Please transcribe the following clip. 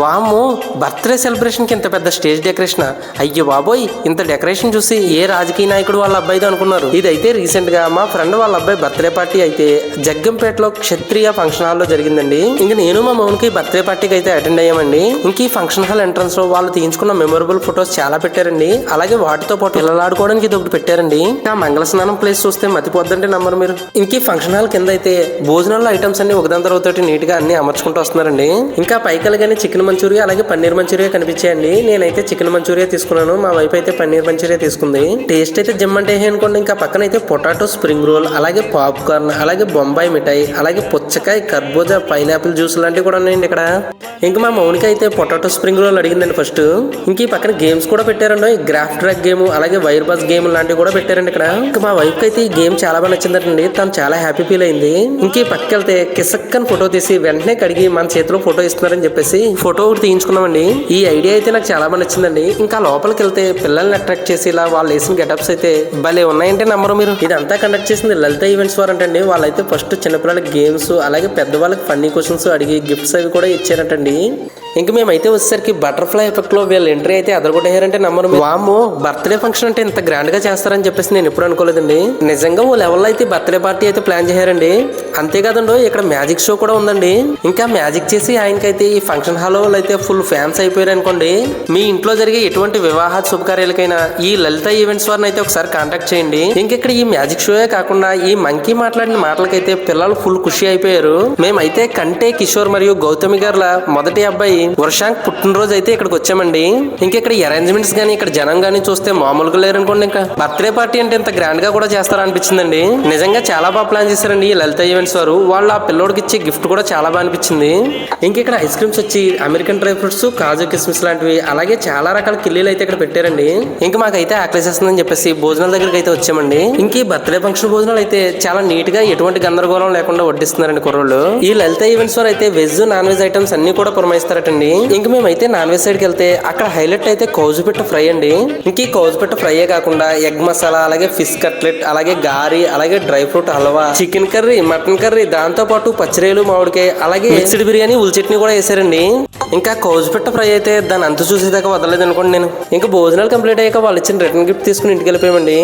వాము birthday celebration కి ఇంత పెద్ద స్టేజ్ డెకరేషన్. అయ్యో బాబోయ్, ఇంత డెకరేషన్ చూసి ఏ రాజకీయ నాయకుడు వాళ్ళ అబ్బాయితో అనుకున్నారు. ఇదైతే రీసెంట్ గా మా ఫ్రెండ్ వాళ్ళ అబ్బాయి బర్త్డే పార్టీ అయితే జగ్గంపేటలో క్షత్రియ ఫంక్షన్ హాల్ లో జరిగిందండి. ఇంక నేను మా మౌన్కి బర్త్డే పార్టీకి అయితే అటెండ్ అయ్యామండి. ఇంక ఈ ఫంక్షన్ హాల్ ఎంట్రన్స్ లో వాళ్ళు తీయించుకున్న మెమొరబుల్ ఫొటోస్ చాలా పెట్టారండి. అలాగే వాటితో పాటు పిల్లలు ఆడుకోవడానికి ఇది ఒకటి పెట్టారండి. ఇంకా మంగళ స్నానం ప్లేస్ చూస్తే మతిపోద్దంటే నమ్మరు మీరు. ఇంక ఈ ఫంక్షన్ హాల్ కింద అయితే భోజనాల ఐటమ్స్ అన్ని ఒకదాని తర్వాత నీట్ గా అన్ని అమర్చుకుంటూ వస్తున్నారండి. ఇంకా పైకలు కానీ చికెన్ మంచూరియా అలాగే పన్నీర్ మంచూరియా కనిపించాయండి. నేనైతే చికెన్ మంచూరియా తీసుకున్నాను, మా వైఫ్ అయితే పన్నీర్ మంచూరియా తీసుకుంది. టేస్ట్ అయితే జమ్మంటే అనుకోండి. ఇంకా పక్కన అయితే పొటాటో స్ప్రింగ్ రోల్ అలాగే పాప్కార్న్ అలాగే బొంబాయి మిఠాయి అలాగే పుచ్చకాయ కర్బూజా పైనాపిల్ జ్యూస్ లాంటివి కూడా ఉన్నాయండి ఇక్కడ. ఇంకా మా మౌనిక అయితే పొటాటో స్ప్రింగ్ రోల్ అడిగిందండి ఫస్ట్. ఇంక ఈ పక్కన గేమ్స్ కూడా పెట్టారండి. గ్రాఫ్ ట్రాక్ గేమ్ అలాగే వైర్ బస్ గేమ్ లాంటివి కూడా పెట్టారండి ఇక్కడ. ఇంకా మా వైఫ్ అయితే ఈ గేమ్ చాలా బాగా నచ్చిందండి. తను చాలా హ్యాపీ ఫీల్ అయింది. ఇంక ఈ పక్కకి వెళ్తే కిసక్కని ఫోటో తీసి వెంటనే కడిగి మన చేతిలో ఫోటో ఇస్తున్నారని చెప్పేసి ఫోటో ఒకటి తీయించుకున్నామండి. ఈ ఐడియా అయితే నాకు చాలా బాగా నచ్చిందండి. ఇంకా లోపలికి వెళ్తే పిల్లల్ని అట్రాక్ట్ చేసి ఇలా వాళ్ళు వేసిన గెటప్స్ అయితే భలే ఉన్నాయంటే నమ్మరు మీరు. ఇదంతా కండక్ట్ చేసింది లలిత ఈవెంట్స్ వారు అంటండి. వాళ్ళైతే ఫస్ట్ చిన్నపిల్లలకి గేమ్స్ అలాగే పెద్దవాళ్ళకి ఫన్నీ క్వశ్చన్స్ అడిగి గిఫ్ట్స్ అవి కూడా ఇచ్చారంటండి. ఇంక మేమైతే వచ్చేసరికి బటర్ఫ్లై ఎఫెక్ట్ లో వీళ్ళు ఎంట్రీ అయితే అదరగొట్టేయారంటే నమ్మరు. వామ్మో, బర్త్డే ఫంక్షన్ అంటే ఇంత గ్రాండ్ గా చేస్తారని చెప్పేసి నేను ఎప్పుడు అనుకోలేదండి. నిజంగా ఓ లెవెల్ అయితే బర్త్డే పార్టీ అయితే ప్లాన్ చేశారండి. అంతేకాదండి ఇక్కడ మ్యాజిక్ షో కూడా ఉందండి. ఇంకా మ్యాజిక్ చేసి ఆయనకైతే ఈ ఫంక్షన్ హాల్ వాళ్ళు అయితే ఫుల్ ఫ్యాన్స్ అయిపోయారు అనుకోండి. మీ ఇంట్లో జరిగే ఎటువంటి వివాహ శుభకార్యాలకైనా ఈ లలిత ఈవెంట్స్ వారిని అయితే ఒకసారి కాంటాక్ట్ చేయండి. ఇంకెక్కడ ఈ మ్యాజిక్ షోయే కాకుండా ఈ మంకీ మాట్లాడిన మాటలకైతే పిల్లలు ఫుల్ ఖుషి అయిపోయారు. మేమైతే కంటే కిషోర్ మరియు గౌతమి గారుల మొదటి అబ్బాయి వర్షాంక్ పుట్టినరోజు అయితే ఇక్కడికి వచ్చామండి. ఇక్కడ అరేంజ్మెంట్స్ గానీ ఇక్కడ జనం గానీ చూస్తే మామూలుగా లేరనుకోండి. ఇంకా బర్త్డే పార్టీ అంటే ఇంత గ్రాండ్ గా కూడా చేస్తారా అనిపించిందండి. నిజంగా చాలా బాగా ప్లాన్ చేశారండి ఈ లలిత ఈవెంట్స్ వారు. వాళ్ళు ఆ పిల్లోడికి ఇచ్చే గిఫ్ట్ కూడా చాలా బాగా అనిపించింది. ఇక్కడ ఐస్ క్రీమ్స్ వచ్చి అమెరికన్ డ్రై ఫ్రూట్స్ కాజు కిస్మిస్ లాంటివి అలాగే చాలా రకాల కిల్లీలు అయితే ఇక్కడ పెట్టారండి. ఇంకా మాకైతే ఆకలేసేస్తుందని చెప్పేసి భోజనాల దగ్గరికి అయితే వచ్చామండి. ఈ బర్త్డే ఫంక్షన్ భోజనాలు అయితే చాలా నీట్ గా ఎటువంటి గందరగోళం లేకుండా వడ్డిస్తున్నారండి కుర్రోళ్ళు. ఈ లలిత ఈవెంట్స్ వారు అయితే వెజ్ నాన్ వెజ్ ఐటమ్స్ అన్ని కూడా పురమాయిస్తారటండి. మేమైతే నాన్ వెజ్ సైడ్కి వెళ్తే అక్కడ హైలైట్ అయితే కౌజుపిట్ట ఫ్రై అండి. ఈ కౌజుపిట్ట ఫ్రైయే కాకుండా ఎగ్ మసాలా అలాగే ఫిష్ కట్లెట్ అలాగే గారి అలాగే dry fruit halwa chicken curry mutton curry దాంతో పాటు పచ్చిరేలు మామిడికాయ అలాగే మిక్స్డ్ బిర్యానీ ఉల్ చట్నీ కూడా వేసారండి. ఇంకా కౌజుపిట్ట ఫ్రై అయితే దాని అంత చూసేదాకా వదలలేదు అనుకోండి నేను. ఇంకా భోజనాలు కంప్లీట్ అయ్యాక వాళ్ళు ఇచ్చిన రిటర్న్ గిఫ్ట్ తీసుకుని ఇంటికి వెళ్ళిపోయామండి.